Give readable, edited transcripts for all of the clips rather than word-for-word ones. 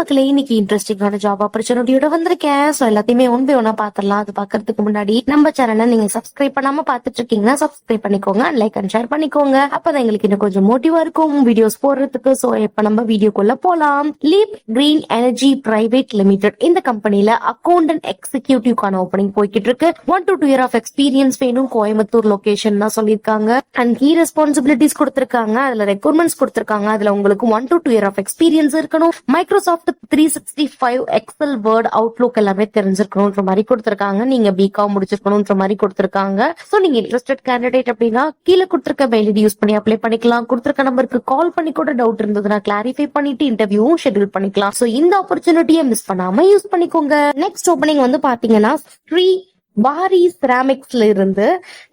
மக்களே, இன்னைக்கு இன்ட்ரெஸ்டிங்கான ஜாப் ஆப்பர்ச்சுனிட்டியோட வந்திருக்கேன். சோ எல்லாத்தையுமே ஒன் பை ஒன்னா பாத்திரலாம். அது பாக்குறதுக்கு முன்னாடி நம்ம சேனலை நீங்க சப்ஸ்கிரைப் பண்ணாம பாத்துட்டு இருக்கீங்கன்னா சப்ஸ்கிரைப் பண்ணிக்கோங்க, லைக் அண்ட் ஷேர் பண்ணிக்கோங்க. அப்பதான் எங்களுக்கு இன்னும் கொஞ்சம் மோட்டிவா இருக்கும் வீடியோஸ் போடுறதுக்கு. சோ இப்ப நம்ம வீடியோக்குள்ள போலாம். Leap Green Energy Private Limited இந்த கம்பெனில அக்கௌண்டன்ட் எக்ஸிகியூட்டிவ்கான ஓப்பனிங் போய்கிட்டு இருக்கு. 1 to 2 year ஆஃப் எக்ஸ்பீரியன்ஸ் வேணும். கோயம்புத்தூர் லொகேஷன் தான் சொல்லிருக்காங்க. அண்ட் கீ ரெஸ்பான்சிபிலிட்டிஸ் கொடுத்திருக்காங்க. அதுல ரெக்ரூட்மெண்ட்ஸ் கொடுத்திருக்காங்க. அதுல உங்களுக்கு 1 to 2 year ஆஃப் எக்ஸ்பீரியன்ஸ் இருக்கணும். மைக்ரோசாஃப்ட் 365 எக்ஸல் வேர்ட் அவுட்லுக் எல்லாமே தெரிஞ்சிருக்கணும்ன்ற மாதிரி கொடுத்திருக்காங்க. நீங்க பிகாம் முடிச்சிருக்கணும்ன்ற மாதிரி கொடுத்திருக்காங்க. சோ நீங்க இன்ட்ரெஸ்டட் கேண்டிடேட் அப்படின்னா கீழே கொடுத்திருக்க மெயில் ஐடி யூஸ் பண்ணி அப்ளை பண்ணிக்கலாம். கொடுத்திருக்க நம்பருக்கு கால் பண்ணி கூட டவுட் இருந்ததுன்னா கிளாரிஃபை பண்ணிட்டு இன்டர்வியூவும் ஷெட்யூல் பண்ணிக்கலாம். சோ இந்த ஆப்பர்ச்சுனிட்டியை மிஸ் பண்ணாம யூஸ் பண்ணிக்கோங்க. நெக்ஸ்ட் ஓப்பனிங் வந்து பாத்தீங்கன்னா ஸ்ரீ பாரி செராமிக்ஸ்ல இருந்து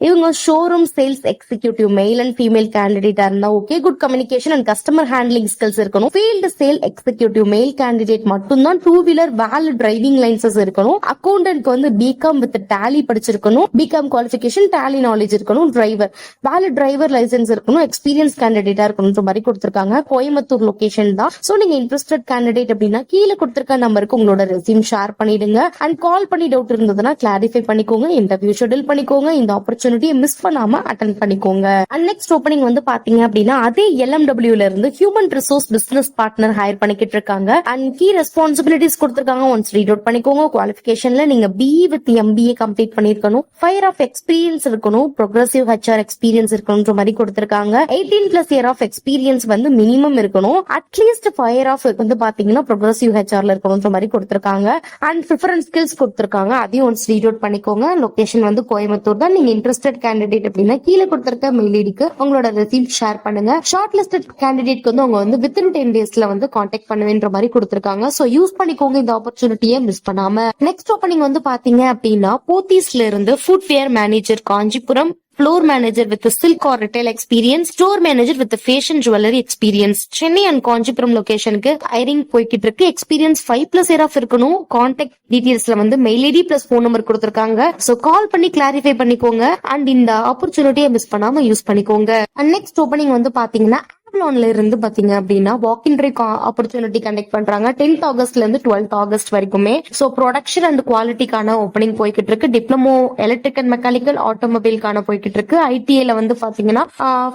இவங்க showroom sales executive male and female கேண்டிடேட்டா இருந்தா okay. Good communication and customer handling skills இருக்கணும். Field sale executive male candidate மட்டும்தான். 2 வீலர் வேலிட் டிரைவிங் லைசன்ஸ் இருக்கணும். அக்கௌண்டன்ட்க்கு வந்து பிகாம் வித் டேலி படிச்சிருக்கணும். பிகாம் குவாலிஃபிகேஷன் டேலி நாலேஜ் இருக்கணும். டிரைவர் வேலிட் டிரைவர் லைசன்ஸ் இருக்கணும். எக்ஸ்பீரியன்ஸ் கேண்டிடேட்டா இருக்கணும்ன்ற மாதிரி கொடுத்திருக்காங்க. கோயம்புத்தூர் லொகேஷன் தான். சோ நீங்க இன்ட்ரெஸ்டட் கேண்டிடேட் அப்படின்னா கீழே கொடுத்திருக்க நம்பருக்கு உங்களோட ரெஸ்யூம் ஷேர் பண்ணிடுங்க. அண்ட் கால் பண்ணி டவுட் இருந்ததுன்னா கிளாரிஃபை பண்ணிக்கோங்க, இன்டர்வியூ ஷெட்யூல் பண்ணிக்கோங்க. இந்த ஆப்பர்ச்சுனிட்டியை மிஸ் பண்ணாம அட்டெண்ட் பண்ணிக்கோங்க. அண்ட் நெக்ஸ்ட் ஓப்பனிங் வந்து பாத்தீங்க அப்படின்னா அதே LMW ல இருந்து human resource business partner higher பண்ணிக்கிட்டு இருக்காங்க. அண்ட் கீ ரெஸ்பான்சிபிலிட்டிஸ் கொடுத்திருக்காங்க. ஒன்ஸ் ரீட் அவுட் பண்ணிக்கோங்க. குவாலிஃபிகேஷன்ல நீங்க BE வித் MBA கம்ப்ளீட் பண்ணிருக்கணும். 5 year ஆஃப் எக்ஸ்பீரியன்ஸ் இருக்கணும். ப்ரோக்ரசிவ் HR எக்ஸ்பீரியன்ஸ் இருக்கணும்ன்ற மாதிரி கொடுத்திருக்காங்க. 18+ year ஆஃப் எக்ஸ்பீரியன்ஸ் வந்து மினிமம் இருக்கணும். அட்லீஸ்ட் 5 year ஆஃப் வந்து பாத்தீங்கன்னா ப்ரோக்ரசிவ் HRல இருக்கணும்ன்ற மாதிரி கொடுத்திருக்காங்க. அண்ட் ப்ரிஃபரன்ஸ் ஸ்கில்ஸ் கொடுத்திருக்காங்க. அதையும் ஒன்ஸ் ரீட் அவுட் பண்ணிக்கோங்க. லொகேஷன் வந்து கோயம்புத்தூர் தான். நீங்க இன்ட்ரெஸ்டட் கேண்டிடேட் அப்படின்னா கீழே கொடுத்திருக்க மெயில் ஐடிக்கு உங்களோட ரெஸ்யூம் ஷேர் பண்ணுங்க. ஷார்ட் லிஸ்டட் கேண்டிடேட்க்கு வந்து அவங்க வந்து வித்தின் 10 daysல வந்து கான்டாக்ட் பண்ணுவேன்ற மாதிரி கொடுத்திருக்காங்க. சோ யூஸ் பண்ணிக்கோங்க இந்த ஆப்பர்ச்சுனிட்டியை மிஸ் பண்ணாம. நெக்ஸ்ட் ஓப்பனிங் வந்து பாத்தீங்க அப்படின்னா போத்தீஸ்ல இருந்து footwear manager Kanchipuram, floor manager with the silk or retail experience, store manager with the fashion jewelry experience. Chennai and Kanchipuram லொகேஷனுக்கு ஹைரிங் போய்கிட்டு இருக்கு. எக்ஸ்பீரியன்ஸ் 5+ year ஆஃப் இருக்கணும். கான்டாக்ட் டீடைல்ஸ்ல வந்து mail ID plus phone number கொடுத்திருக்காங்க. சோ கால் பண்ணி கிளாரிஃபை பண்ணிக்கோங்க. And இந்த ஆப்பர்ச்சுனிட்டியை மிஸ் பண்ணாம யூஸ் பண்ணிக்கோங்க. அண்ட் நெக்ஸ்ட் ஓப்பனிங் வந்து பாத்தீங்கன்னா ஆப்லான்ல இருந்து பாத்தீங்க அப்படின்னா walk in try opportunity conduct பண்றாங்க. 10th ஆகஸ்ட்ல இருந்து 12th ஆகஸ்ட் வரைக்குமே. சோ ப்ரொடக்ஷன் அண்ட் குவாலிட்டிக்கான ஓப்பனிங் போய்கிட்டு இருக்கு. டிப்ளமோ எலக்ட்ரிக் அண்ட் மெக்கானிக்கல் ஆட்டோமொபைல்கான போய்கிட்டு இருக்கு. ITல வந்து பாத்தீங்கன்னா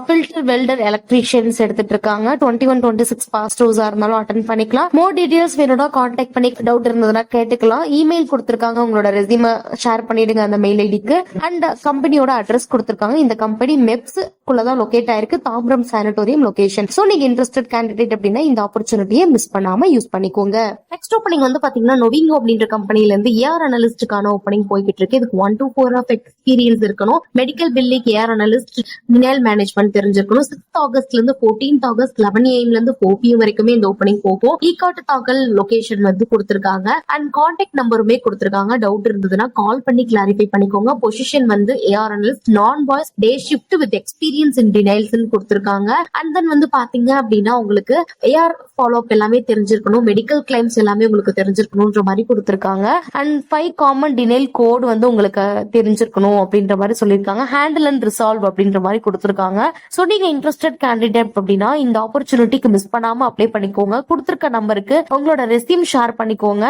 ஃபில்டர் வெல்டர் எலக்ட்ரீஷியன்ஸ் எடுத்துட்டு இருக்காங்க. 21-26 பாஸ்ட் ஹவுஸா இருந்தாலும் அட்டென்ட் பண்ணிக்கலாம். மோர் டீடைல்ஸ் வேணும்னா கான்டாக்ட் பண்ணி டவுட் இருந்ததுன்னா கேட்டுக்கலாம். இமெயில் கொடுத்திருக்காங்க. உங்களோட ரெஸ்யூம் ஷேர் பண்ணிடுங்க அந்த மெயில் ஐடிக்கு. அண்ட் கம்பெனியோட அட்ரஸ் கொடுத்திருக்காங்க. இந்த கம்பெனி மெப்ஸ் குள்ளதான் லொகேட் ஆயிருக்கு. Tambaram sanatorium location. சோ நீங்க இன்ட்ரெஸ்டட் கேண்டிடேட் அப்படின்னா இந்த ஆப்பர்ச்சுனிட்டியை மிஸ் பண்ணாம யூஸ் பண்ணிக்கோங்க. நெக்ஸ்ட் ஓப்பனிங் வந்து பாத்தீங்கன்னா நொவிங்கோ அப்படின்ற கம்பெனில இருந்து AR அனலிஸ்டுக்கான ஓப்பனிங் போய்கிட்டு இருக்கு. இதுக்கு 1 to 4 ஆஃப் எக்ஸ்பீரியன்ஸ் இருக்கணும். Medical billing AR analyst, mineral management தெரிஞ்சிருக்கணும். 6th ஆகஸ்ட்ல இருந்து 14th ஆகஸ்ட் 11 AM ல இருந்து 4 PM வரைக்குமே இந்த ஓப்பனிங் போகும். ஈகாட்டு தாக்கல் லொகேஷன் வந்து கொடுத்திருக்காங்க. அண்ட் கான்டாக்ட் நம்பருமே கொடுத்திருக்காங்க. டவுட் இருந்ததுன்னா கால் பண்ணி கிளாரிஃபை பண்ணிக்கோங்க. பொசிஷன் வந்து AR analyst, non voice, day shift with experience in details கொடுத்திருக்காங்க. அண்ட் தென் வந்து பாத்தீங்க அப்படின்னா உங்களுக்கு AR ஃபாலோ அப் எல்லாமே தெரிஞ்சிருக்கணும். மெடிக்கல் கிளைம்ஸ் எல்லாமே உங்களுக்கு தெரிஞ்சிருக்கணும்ன்ற மாதிரி கொடுத்திருக்காங்க. அண்ட் 5 காமன் டினைல் கோட் வந்து உங்களுக்கு தெரிஞ்சிருக்கணும் அப்படின்ற மாதிரி சொல்லியிருக்காங்க. ஹேண்டில் அண்ட் ரிசால்வ் அப்படின்ற மாதிரி கொடுத்திருக்காங்க. சோ நீங்க இன்ட்ரெஸ்டட் கேண்டிடேட் அப்படின்னா இந்த ஆப்பர்ச்சுனிட்டிக்கு மிஸ் பண்ணாம அப்ளை பண்ணிக்கோங்க. கொடுத்திருக்க நம்பருக்கு உங்களோட ரெஸ்யூம் ஷேர் பண்ணிக்கோங்க.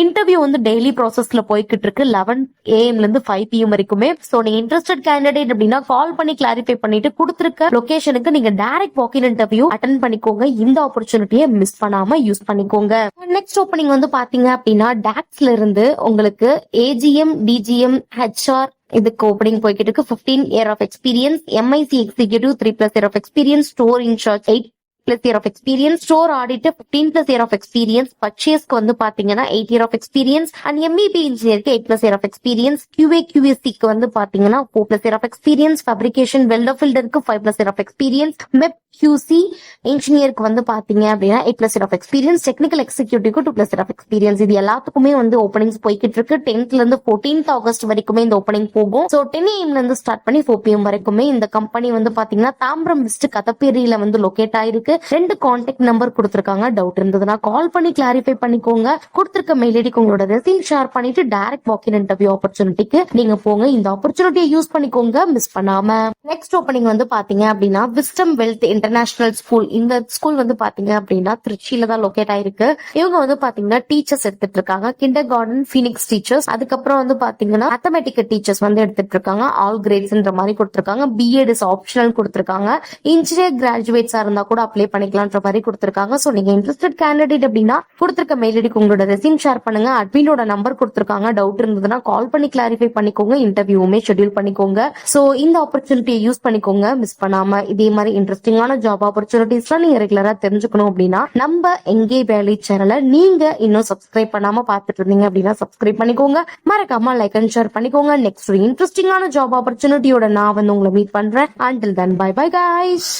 இன்டர்வியூ வந்து டெய்லி ப்ராசஸ்ல போய்கிட்டு இருக்கு. 11 AM ல இருந்து 5 PM வரைக்குமே. சோ நீங்க இன்ட்ரெஸ்டட் கேண்டிடேட் அப்படின்னா கால் பண்ணி கிளாரிஃபை பண்ணிட்டு கொடுத்திருக்க லொகேஷனுக்கு நீங்க டைரக்ட் வாக்கின் இன்டர்வியூ அட்டென்ட் பண்ணிக்கோங்க. இந்த ஆப்பர்ச்சுனிட்டியை மிஸ் பண்ணாம யூஸ் பண்ணிக்கோங்க. நெக்ஸ்ட் ஓப்பனிங் வந்து பாத்தீங்க அப்படின்னா டாக்ஸ்ல இருந்து உங்களுக்கு AGM, DGM, HR இதுக்கு ஓப்பனிங் போய்கிட்டு இருக்கு. 15 year of experience. MIC executive 3+ year of experience. Store incharge 8+ year of experience. Store auditor 15+ year of experience. பர்ச்சேஸ்க்கு வந்து பாத்தீங்கன்னா 8 year of experience. And MEP இன்ஜினியருக்கு 8+ year ஆஃப் எக்ஸ்பீரியன்ஸ். QA/QSCக்கு வந்து பாத்தீங்கன்னா 4+ year of experience. Fabrication welder ஃபில்டருக்கு 5+ year of experience. MEP QC இன்ஜினியருக்கு வந்து பாத்தீங்க அப்படின்னா 8+ year ஆஃப் எக்ஸ்பீரியன்ஸ். டெக்னிக்கல் எக்ஸிகியூட்டிவ்க்கு 2+ year ஆஃப் எக்ஸ்பீரியன்ஸ். இது எல்லாத்துக்குமே வந்து ஓப்பனிங்ஸ் போய்கிட்டு இருக்கு. 10th ல இருந்து 14th ஆகஸ்ட் வரைக்குமே இந்த ஓப்பனிங் போகும். சோ 10 AM ல இருந்து ஸ்டார்ட் பண்ணி 4 PM வரைக்குமே. இந்த கம்பெனி வந்து பாத்தீங்கன்னா தாம்பரம் வெஸ்ட் கதப்பேரியில வந்து லொகேட் ஆயிருக்கு. உங்களுக்கு 2 கான்டாக்ட் நம்பர் கொடுத்திருக்காங்க. டவுட் இருந்ததுன்னா கால் பண்ணி கிளாரிஃபை பண்ணிக்கோங்க. கொடுத்திருக்க மெயில் ஐடிக்கு உங்களோட ரெஸ்யூம் ஷேர் பண்ணிட்டு டைரக்ட் வாக்கின் இன்டர்வியூ ஆப்பர்ச்சுனிட்டிக்கு நீங்க போங்க. இந்த ஆப்பர்ச்சுனிட்டியை யூஸ் பண்ணிக்கோங்க, மிஸ் பண்ணாம. நெக்ஸ்ட் ஓப்பனிங் வந்து பாத்தீங்க அப்படின்னா விஸ்டம் வெல்த் இன்டர்நேஷனல் ஸ்கூல். இந்த ஸ்கூல் வந்து பாத்தீங்க அப்படின்னா திருச்சியில தான் லொகேட் ஆயிருக்கு. இவங்க வந்து பாத்தீங்கன்னா டீச்சர்ஸ் எடுத்துட்டு இருக்காங்க. கிண்டர் கார்டன் ஃபீனிக்ஸ் டீச்சர்ஸ், அதுக்கப்புறம் வந்து பாத்தீங்கன்னா மேத்தமெட்டிக்கல் டீச்சர்ஸ் வந்து எடுத்துட்டு இருக்காங்க. ஆல் கிரேட்ஸ்ன்ற மாதிரி கொடுத்திருக்காங்க. பிஎட் இஸ் ஆப்ஷனல் கொடுத்திருக்காங்க. இன்ஜினியர் கிராஜுவேட்ஸா இருந்தா கூட அப்ளை பண்ணிக்கலாம்ன்ற மாதிரி கொடுத்திருக்காங்க. சோ நீங்க இன்ட்ரெஸ்டட் கேண்டிடேட் அப்படின்னா கொடுத்திருக்க மெயில் ஐடிக்கு உங்களோட ரெஸ்யூம் ஷேர் பண்ணுங்க. அட்மினோட நம்பர் கொடுத்திருக்காங்க. டவுட் இருந்ததுன்னா கால் பண்ணி கிளாரிஃபை பண்ணிக்கோங்க. இன்டர்வியூமே ஷெட்யூல் பண்ணிக்கோங்க. சோ இந்த ஆப்பர்ச்சுனிட்டியை யூஸ் பண்ணிக்கோங்க, மிஸ் பண்ணாம. இதே மாதிரி இன்ட்ரெஸ்டிங்கான ஜாப் ஆப்பர்ச்சுனிட்டிஸ்லாம் நீங்க ரெகுலரா தெரிஞ்சுக்கணும் அப்படின்னா நம்ம எங்கே வேலை சேனலை நீங்க இன்னும் சப்ஸ்கிரைப் பண்ணாம பாத்துட்டு இருந்தீங்க அப்படின்னா சப்ஸ்கிரைப் பண்ணிக்கோங்க. மறக்காம லைக் அண்ட் ஷேர் பண்ணிக்கோங்க. நெக்ஸ்ட் இன்ட்ரெஸ்டிங்கான ஜாப் ஆப்பர்ச்சுனிட்டியோட நான் வந்து உங்களை மீட் பண்றேன். Until then, bye bye guys.